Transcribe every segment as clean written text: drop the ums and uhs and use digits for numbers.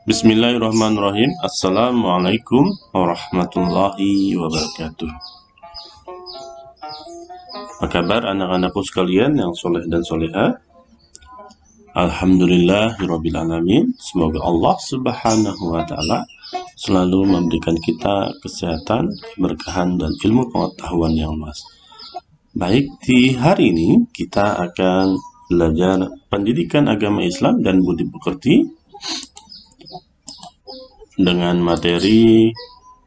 Bismillahirrahmanirrahim. Assalamualaikum warahmatullahi wabarakatuh. Apa kabar anak-anakku sekalian yang soleh dan soleha? Alhamdulillahirrabbilalamin. Semoga Allah subhanahu wa ta'ala selalu memberikan kita kesehatan, keberkahan, dan ilmu pengetahuan yang luas. Baik, di hari ini kita akan belajar pendidikan agama Islam dan budi pekerti dengan materi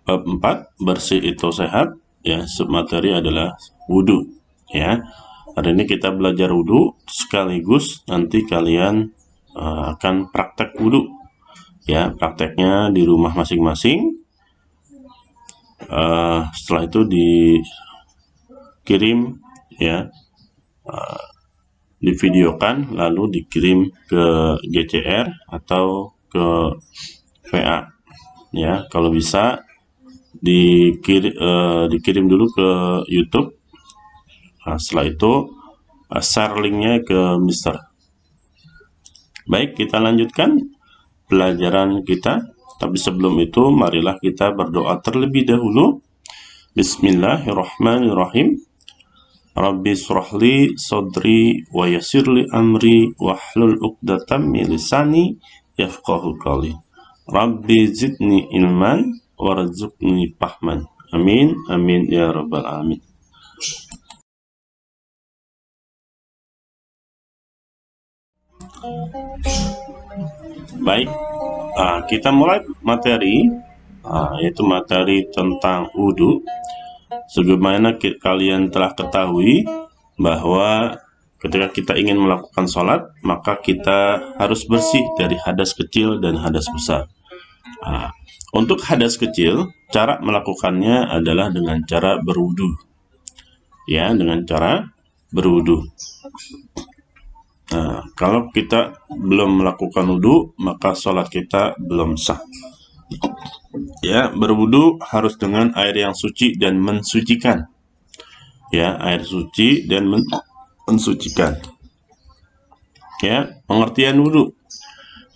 bab 4, bersih itu sehat, ya. Submateri adalah wudhu, ya. Hari ini kita belajar wudhu, sekaligus nanti kalian akan praktek wudhu, ya. Prakteknya di rumah masing-masing. Setelah itu dikirim, ya, divideokan lalu dikirim ke GCR atau ke VA, ya. Kalau bisa dikirim dulu ke YouTube. Nah, setelah itu share linknya ke Mister. Baik, kita lanjutkan pelajaran kita. Tapi sebelum itu, marilah kita berdoa terlebih dahulu. Bismillahirrahmanirrahim. Rabbi shrahli sadri wa yassirli amri wahlul 'uqdatam min lisani yafqahu qawli. Rabbi zidni ilman warzuqni fahman. Amin amin ya rabbal alamin. Baik, kita mulai materi, yaitu materi tentang wudhu. Sebagaimana kalian telah ketahui bahwa ketika kita ingin melakukan sholat, maka kita harus bersih dari hadas kecil dan hadas besar. Untuk hadas kecil, cara melakukannya adalah dengan cara berwudhu, ya, dengan cara berwudhu. Kalau kita belum melakukan wudhu, maka sholat kita belum sah. Ya, berwudhu harus dengan air yang suci dan mensucikan. Ya, air suci dan mensucikan. Ya, pengertian wudhu.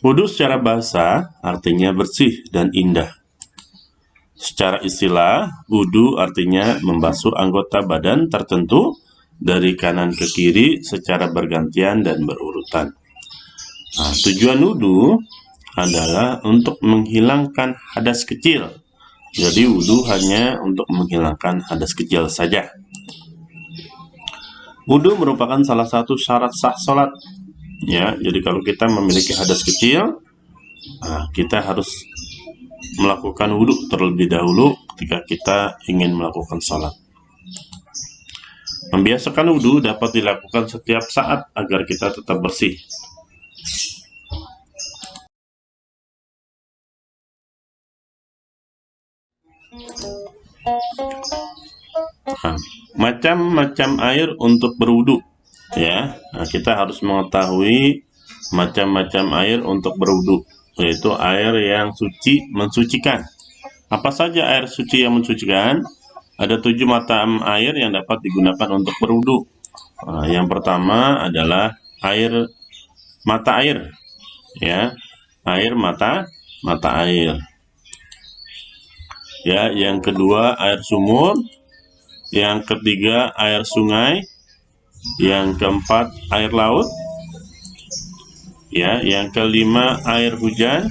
Wudhu secara bahasa artinya bersih dan indah. Secara istilah, wudhu artinya membasuh anggota badan tertentu dari kanan ke kiri secara bergantian dan berurutan. Tujuan wudhu adalah untuk menghilangkan hadas kecil. Jadi wudhu hanya untuk menghilangkan hadas kecil saja. Wudhu merupakan salah satu syarat sah sholat. Ya, jadi kalau kita memiliki hadas kecil, kita harus melakukan wudhu terlebih dahulu ketika kita ingin melakukan sholat. Membiasakan wudhu dapat dilakukan setiap saat agar kita tetap bersih. Macam-macam air untuk berwudhu, ya. Kita harus mengetahui macam-macam air untuk berwudhu, yaitu air yang suci mensucikan. Apa saja air suci yang mensucikan? Ada 7 macam air yang dapat digunakan untuk berwudhu. Yang pertama adalah air mata air, ya, air mata air. Ya, yang kedua air sumur, yang ketiga air sungai, yang keempat air laut, ya, yang kelima air hujan,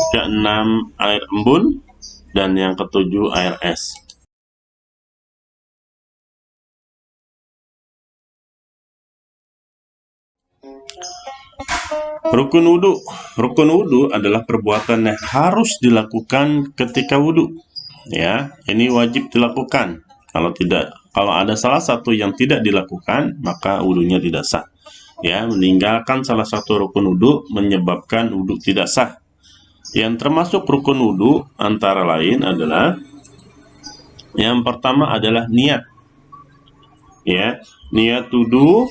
keenam air embun, dan yang ketujuh air es. Rukun wudhu. Rukun wudhu adalah perbuatan yang harus dilakukan ketika wudhu. Ya, ini wajib dilakukan. Kalau ada salah satu yang tidak dilakukan, maka wudhunya tidak sah. Ya, meninggalkan salah satu rukun wudhu menyebabkan wudhu tidak sah. Yang termasuk rukun wudhu antara lain adalah yang pertama adalah niat. Ya, niat wudhu.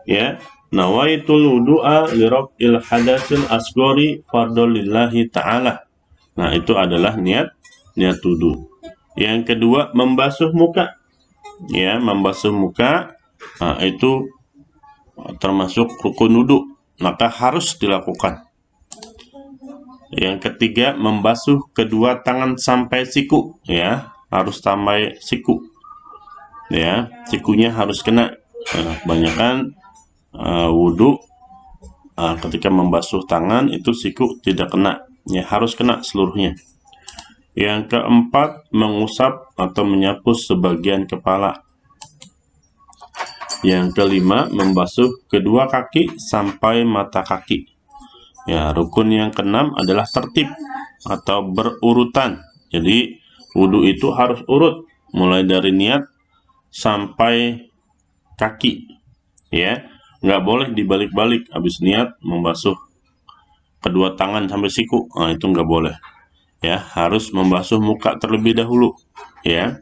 Ya, nawaitul wudu'a li raf'il hadatsil asghari fardhu lillahi ta'ala. Nah, itu adalah niat wudhu. Yang kedua, membasuh muka. Ya, membasuh muka, itu termasuk rukun wudhu. maka harus dilakukan. Yang ketiga, membasuh kedua tangan sampai siku, ya, harus sampai siku, ya, sikunya harus kena. Kebanyakan wudhu ketika membasuh tangan itu siku tidak kena, ya, harus kena seluruhnya. Yang keempat, mengusap atau menyapu sebagian kepala. Yang kelima, membasuh kedua kaki sampai mata kaki. Ya, rukun yang keenam adalah tertib atau berurutan. Jadi, wudhu itu harus urut, mulai dari niat sampai kaki. Ya, nggak boleh dibalik-balik. Habis niat membasuh kedua tangan sampai siku, nah itu nggak boleh. Ya, harus membasuh muka terlebih dahulu. Ya,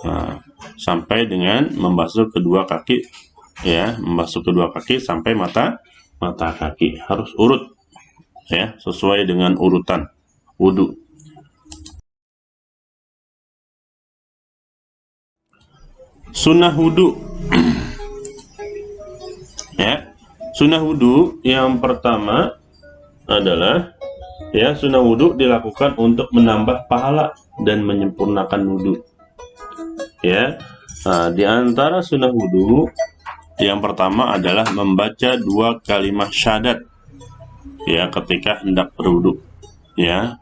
nah, sampai dengan membasuh kedua kaki. Ya, membasuh kedua kaki sampai mata kaki, harus urut, ya, sesuai dengan urutan wudhu. Sunnah wudhu. Ya, sunnah wudhu yang pertama adalah, ya, sunnah wudhu dilakukan untuk menambah pahala dan menyempurnakan wudhu. Ya, nah, di antara sunnah wudhu yang pertama adalah membaca 2 kalimat syahadat, ya, ketika hendak berwudu. Ya,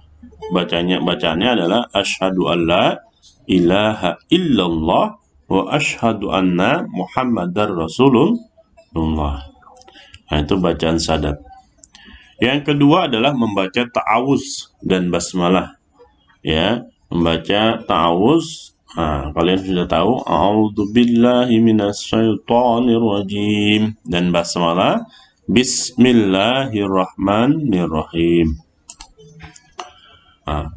bacaannya adalah asyhadu alla ilaha illallah wa asyhadu anna muhammadar rasulullah. Nah, itu bacaan syahadat. Yang kedua adalah membaca ta'awuz dan basmalah. Ya, membaca ta'awuz. Nah, kalian sudah tahu, a'udzubillahi minasyaitonirrajim, dan basmalah, bismillahirrahmanirrahim. Nah,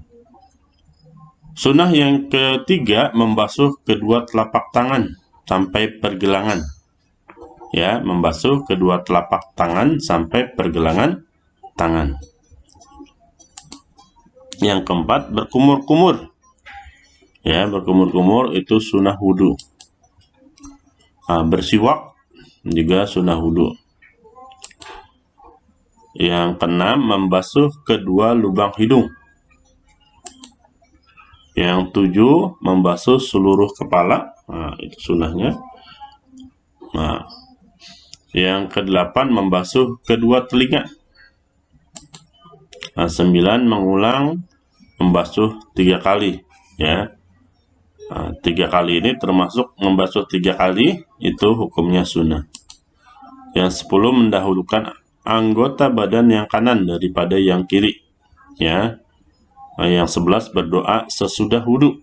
sunnah yang ketiga, membasuh kedua telapak tangan sampai pergelangan. Ya, membasuh kedua telapak tangan sampai pergelangan tangan. Yang keempat, berkumur-kumur. Ya, berkumur-kumur itu sunnah wudhu. Nah, bersiwak juga sunnah wudhu. Yang keenam, membasuh kedua lubang hidung. Yang tujuh, membasuh seluruh kepala. Nah, itu sunnahnya. Nah, yang kedelapan, membasuh kedua telinga. Nah, 9, mengulang membasuh 3 kali. Ya, nah, 3 kali ini termasuk membasuh 3 kali itu hukumnya sunnah. Yang 10, mendahulukan anggota badan yang kanan daripada yang kiri. Ya, nah, yang 11, berdoa sesudah wudhu.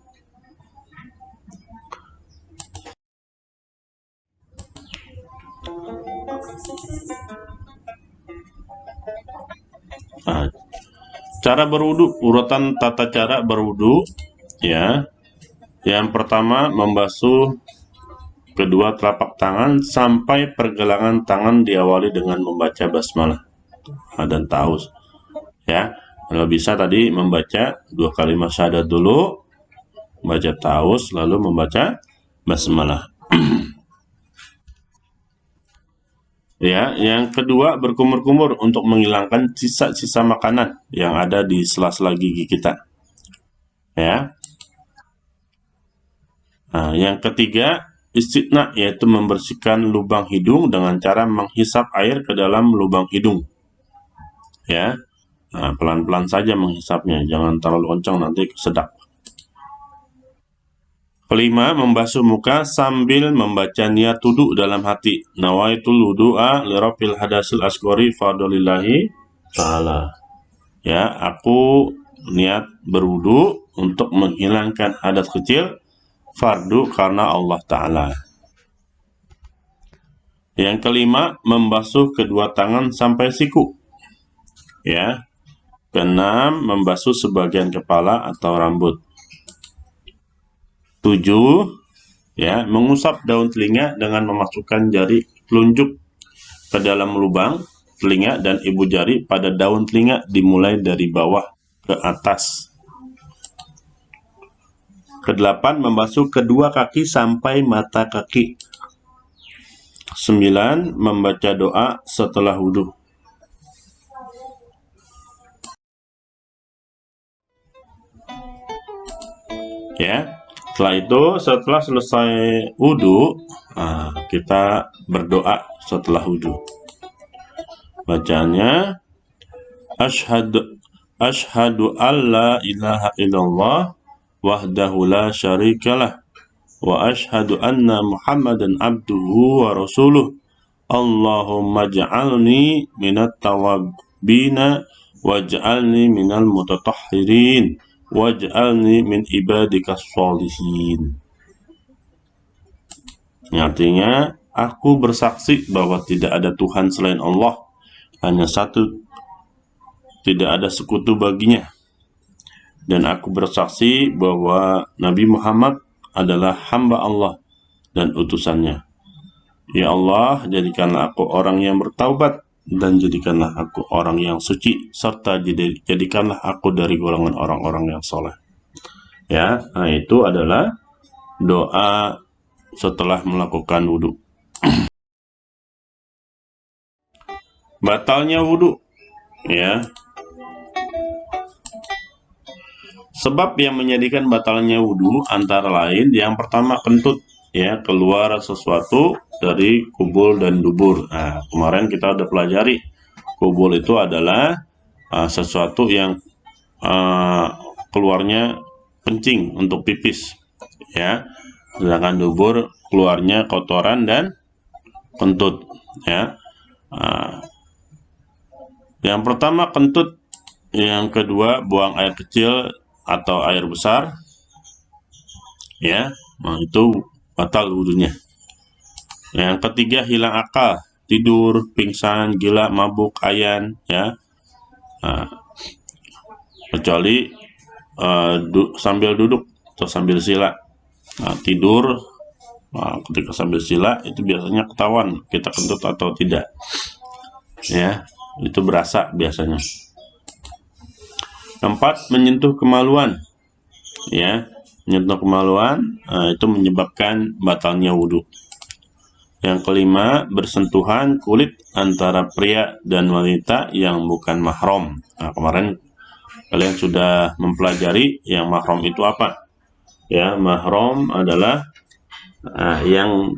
Nah, cara berwudhu, urutan tata cara berwudhu, ya. Yang pertama, membasuh kedua telapak tangan sampai pergelangan tangan, diawali dengan membaca basmalah dan ta'awuz. Ya, kalau bisa tadi membaca 2 kalimat syahadat dulu, baca ta'awuz, lalu membaca basmalah. Ya, yang kedua, berkumur-kumur untuk menghilangkan sisa-sisa makanan yang ada di sela-sela gigi kita. Ya. Nah, yang ketiga, istinja, yaitu membersihkan lubang hidung dengan cara menghisap air ke dalam lubang hidung. Ya. Nah, pelan-pelan saja menghisapnya, jangan terlalu kencang, nanti sedap. Kelima, membasuh muka sambil membaca niat wudhu dalam hati. Nawaitul wudu'a lirafil hadasil asghari fadlillahi ta'ala. Ya, aku niat berwudu untuk menghilangkan hadas kecil fardu karena Allah Ta'ala. Yang kelima, membasuh kedua tangan sampai siku. Ya. Keenam, membasuh sebagian kepala atau rambut. 7, ya, mengusap daun telinga dengan memasukkan jari telunjuk ke dalam lubang telinga dan ibu jari pada daun telinga dimulai dari bawah ke atas. Kedelapan, membasuh kedua kaki sampai mata kaki. 9. Membaca doa setelah wudhu. Ya, setelah selesai wudhu, kita berdoa setelah wudhu. Bacaannya, Ashhadu an la ilaha illallah wahdahu la syarikalah wa ashhadu anna Muhammadan abduhu wa rasuluh. Allahumma ja'alni minat tawabina waj'alni minal mutatahhirin waj'alni min ibadikas sholihin. Artinya, aku bersaksi bahwa tidak ada Tuhan selain Allah, hanya satu, tidak ada sekutu baginya. Dan aku bersaksi bahwa Nabi Muhammad adalah hamba Allah dan utusannya. Ya Allah, jadikanlah aku orang yang bertaubat dan jadikanlah aku orang yang suci, serta jadikanlah aku dari golongan orang-orang yang soleh. Ya, itu adalah doa setelah melakukan wudhu. Batalnya wudhu, ya. Sebab yang menjadikan batalnya wudhu antara lain, yang pertama kentut, ya, keluar sesuatu dari kubul dan dubur. Nah, kemarin kita udah pelajari, kubul itu adalah sesuatu yang keluarnya kencing untuk pipis, ya. Sedangkan dubur keluarnya kotoran dan kentut, ya. Yang pertama kentut, yang kedua buang air kecil atau air besar, ya, itu batal wudhunya. Yang ketiga hilang akal, tidur, pingsan, gila, mabuk, ayan, ya, kecuali sambil duduk atau sambil sila. Tidur ketika sambil sila itu biasanya ketahuan kita kentut atau tidak, ya, itu berasa biasanya. 4. Menyentuh kemaluan, ya, menyentuh kemaluan itu menyebabkan batalnya wudhu. Yang kelima, bersentuhan kulit antara pria dan wanita yang bukan mahram. Nah, kemarin kalian sudah mempelajari yang mahram itu apa, ya. Mahram adalah yang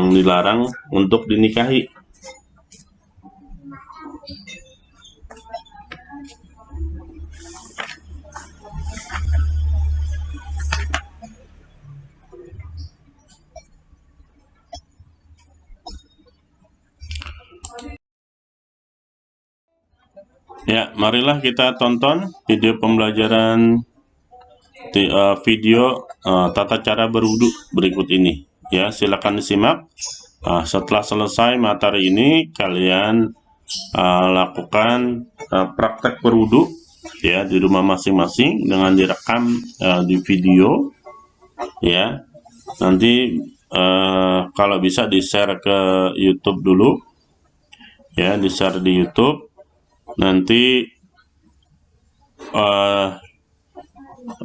dilarang untuk dinikahi. Ya, marilah kita tonton video pembelajaran video tata cara berwudu berikut ini. Ya, silakan disimak. Setelah selesai materi ini, kalian lakukan praktek berwudu, ya, di rumah masing-masing dengan direkam di video, ya. Nanti kalau bisa di-share ke YouTube dulu, ya, di-share di YouTube. Nanti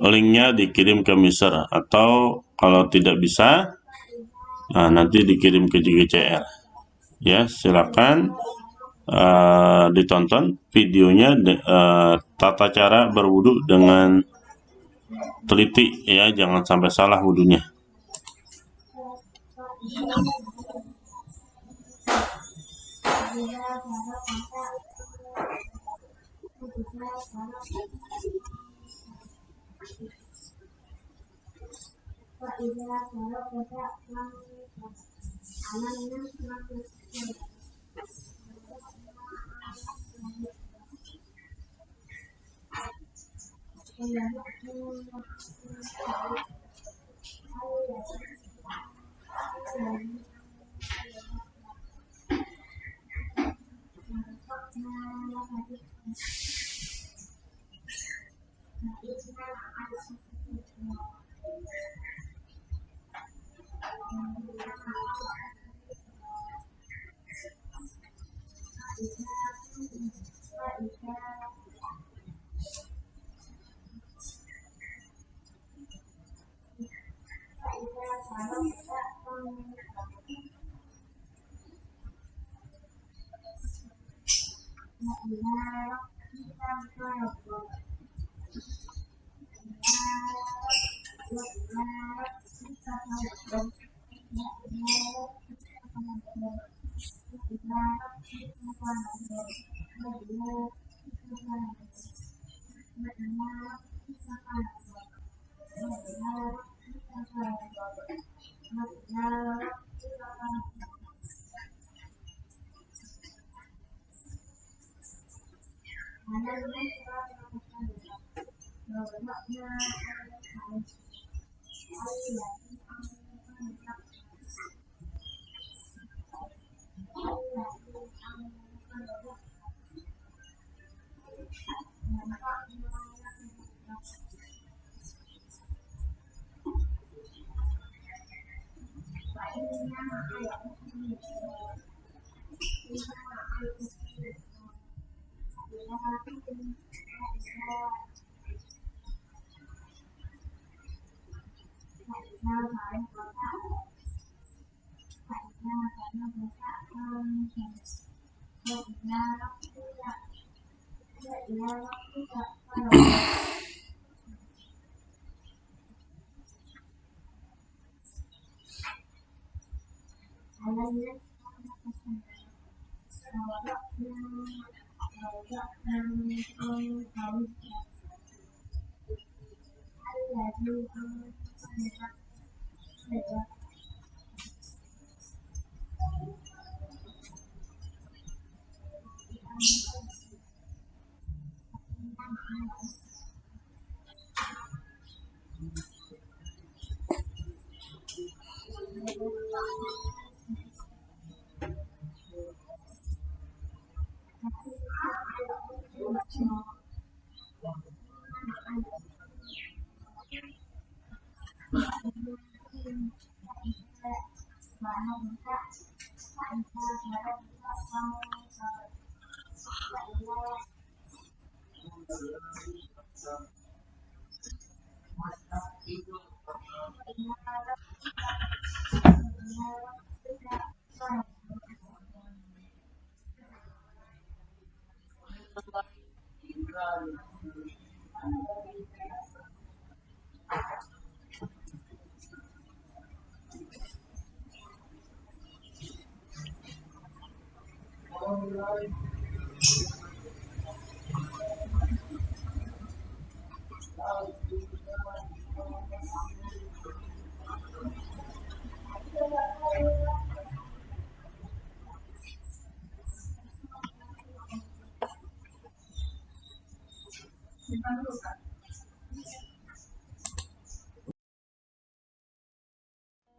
linknya dikirim ke Miser, atau kalau tidak bisa nanti dikirim ke JGCR, ya. Silakan ditonton videonya, tata cara berwudu dengan teliti, ya, jangan sampai salah wudunya.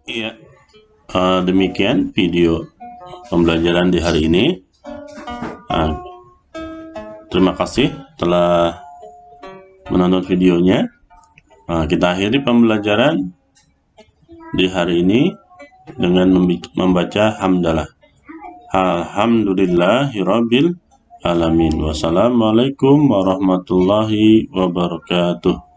Iya, demikian video pembelajaran di hari ini. Terima kasih telah menonton videonya. Kita akhiri pembelajaran di hari ini dengan membaca hamdalah. Alhamdulillahirabbil alamin. Wassalamualaikum warahmatullahi wabarakatuh.